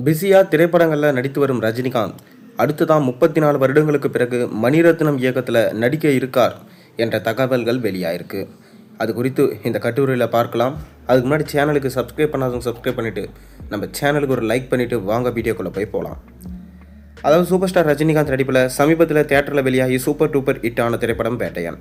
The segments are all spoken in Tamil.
பிஸியாக திரைப்படங்களில் நடித்து வரும் ரஜினிகாந்த் அடுத்ததான் 34 வருடங்களுக்கு பிறகு மணிரத்னம் இயக்கத்தில் நடிக்க இருக்கார் என்ற தகவல்கள் வெளியாயிருக்கு. அது குறித்து இந்த கட்டுரையில் பார்க்கலாம். அதுக்கு முன்னாடி சேனலுக்கு சப்ஸ்கிரைப் பண்ணாதவங்க சப்ஸ்கிரைப் பண்ணிவிட்டு நம்ம சேனலுக்கு ஒரு லைக் பண்ணிவிட்டு வாங்க வீடியோக்குள்ளே போய் போகலாம். அதாவது சூப்பர் ஸ்டார் ரஜினிகாந்த் நடிப்பில் சமீபத்தில் தியேட்டரில் வெளியாகி சூப்பர் டூப்பர் ஹிட் ஆன திரைப்படம் வேட்டையன்.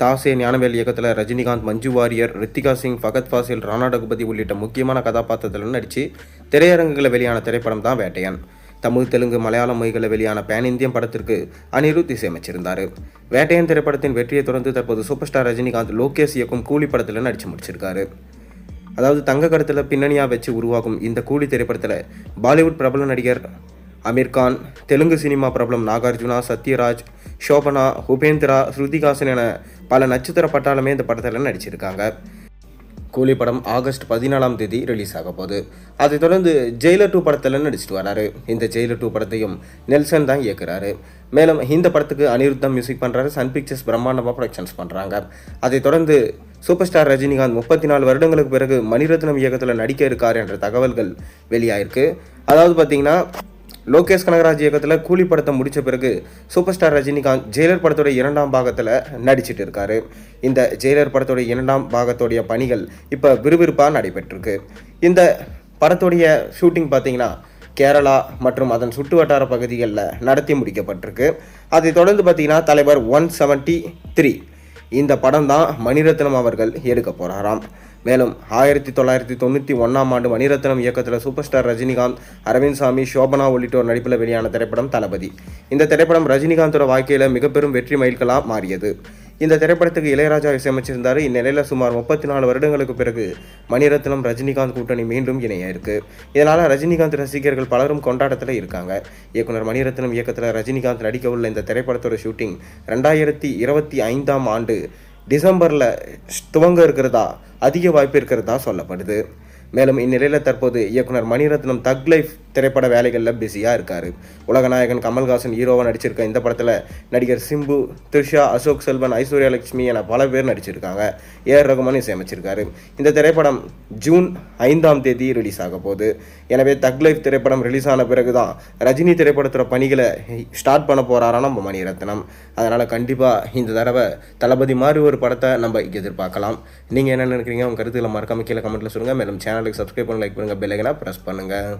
தாசே ஞானவேல் இயக்கத்தில் ரஜினிகாந்த், மஞ்சு வாரியர், ரித்திகா சிங், ஃபகத் ஃபாசில், ராணா டகுபதி உள்ளிட்ட முக்கியமான கதாபாத்திரத்தில் நடித்து திரையரங்குகளில் வெளியான திரைப்படம் தான் வேட்டையன். தமிழ், தெலுங்கு, மலையாளம் மொழிகளில் வெளியான பேன் இந்தியன் படத்திற்கு அனிருத் இசையமைச்சிருந்தார். வேட்டையன் திரைப்படத்தின் வெற்றியை தொடர்ந்து தற்போது சூப்பர் ஸ்டார் ரஜினிகாந்த் லோகேஷ் இயக்கும் கூலி படத்தில் நடித்து முடிச்சிருக்காரு. அதாவது தங்க கடத்தில் பின்னணியாக வச்சு உருவாகும் இந்த கூலி திரைப்படத்தில் பாலிவுட் பிரபல நடிகர் அமீர் கான், தெலுங்கு சினிமா பிரபலம் நாகார்ஜுனா, சத்யராஜ், ஷோபனா, உபேந்திரா, ஸ்ருதிகாசன் என பல நட்சத்திர பட்டாளமே இந்த படத்தில் நடிச்சிருக்காங்க. கூலி படம் ஆகஸ்ட் 14 ரிலீஸ் ஆக போகுது. அதைத் தொடர்ந்து ஜெயிலர் 2 படத்தில் நடிச்சிட்டு வராரு. இந்த ஜெயிலர் 2 படத்தையும் நெல்சன் தான் இயக்குறாரு. மேலும் இந்த படத்துக்கு அனிருத் தான் மியூசிக் பண்ணுறாரு. சன் பிக்சர்ஸ் பிரம்மாண்டமாக ப்ரொடக்ஷன்ஸ் பண்ணுறாங்க. அதைத் தொடர்ந்து சூப்பர் ஸ்டார் ரஜினிகாந்த் 34 வருடங்களுக்கு பிறகு மணிரத்னம் இயக்கத்தில் நடிக்க இருக்கார் என்ற தகவல்கள் வெளியாயிருக்கு. அதாவது பார்த்தீங்கன்னா, லோகேஷ் கனகராஜ் இயக்கத்தில் கூலி படத்தை முடித்த பிறகு சூப்பர் ஸ்டார் ரஜினிகாந்த் ஜெயிலர் படத்தோட 2ஆம் பாகத்தில் நடிச்சிட்டு இருக்காரு. இந்த ஜெயிலர் படத்தோட 2ஆம் பாகத்தோடைய பணிகள் இப்போ விறுவிறுப்பாக நடைபெற்றிருக்கு. இந்த படத்தோடைய ஷூட்டிங் பார்த்தீங்கன்னா கேரளா மற்றும் அதன் சுற்று வட்டார பகுதிகளில் நடத்தி முடிக்கப்பட்டிருக்கு. அதைத் தொடர்ந்து பார்த்தீங்கன்னா தலைவர் 173 இந்த படம் தான் மணிரத்னம் அவர்கள் எடுக்க போகிறாராம். மேலும் 1991ஆம் ஆண்டு மணிரத்னம் இயக்கத்தில் சூப்பர் ஸ்டார் ரஜினிகாந்த், அரவிந்த் சாமி, ஷோபனா உள்ளிட்டோர் நடிப்பில் வெளியான திரைப்படம் தளபதி. இந்த திரைப்படம் ரஜினிகாந்தோட வாழ்க்கையில் மிக பெரும் வெற்றி மைல்கல்லாக மாறியது. இந்த திரைப்படத்துக்கு இளையராஜா இசையமைச்சிருந்தார். இந்நிலையில் சுமார் 34 வருடங்களுக்கு பிறகு மணிரத்னம் ரஜினிகாந்த் கூட்டணி மீண்டும் இணைய இருக்கு. இதனால் ரஜினிகாந்த் ரசிகர்கள் பலரும் கொண்டாட்டத்தில் இருக்காங்க. இயக்குனர் மணிரத்னம் இயக்கத்தில் ரஜினிகாந்த் நடிக்க உள்ள இந்த திரைப்படத்தோட ஷூட்டிங் 2025ஆம் ஆண்டு டிசம்பரில் துவங்க இருக்கிறதா அதிக வாய்ப்பு இருக்கிறதா சொல்லப்படுது. மேலும் இந்நிலையில் தற்போது இயக்குனர் மணிரத்னம் தக் லைஃப் திரைப்பட வேலைகளில் பிஸியாக இருக்கார். உலகநாயகன் கமல்ஹாசன் ஹீரோவாக நடிச்சிருக்க இந்த படத்தில் நடிகர் சிம்பு, த்ரிஷா, அசோக் செல்வன், ஐஸ்வர்யா லட்சுமி என பல பேர் நடிச்சிருக்காங்க. ஏஆர் ரகுமான் இசையமைச்சிருக்காரு. இந்த திரைப்படம் ஜூன் 5ஆம் தேதி ரிலீஸ் ஆக போகுது. எனவே தக் லைஃப் திரைப்படம் ரிலீஸ் ஆன பிறகு தான் ரஜினி திரைப்படத்தோட பணிகளை ஸ்டார்ட் பண்ண போகிறாரா நம்ம மணிரத்னம். அதனால் கண்டிப்பாக இந்த தடவை தளபதி மாதிரி ஒரு படத்தை நம்ம எதிர்பார்க்கலாம். நீங்கள் என்ன நினைக்கிறீங்க? உங்கள் கருத்துக்களை மறக்காம கீழே கமெண்ட்டில் சொல்லுங்கள். மேலும் சேனலுக்கு சப்ஸ்கிரைப் பண்ணி லைக் பண்ணுங்கள், பெல் ஐகானை ப்ரெஸ் பண்ணுங்கள்.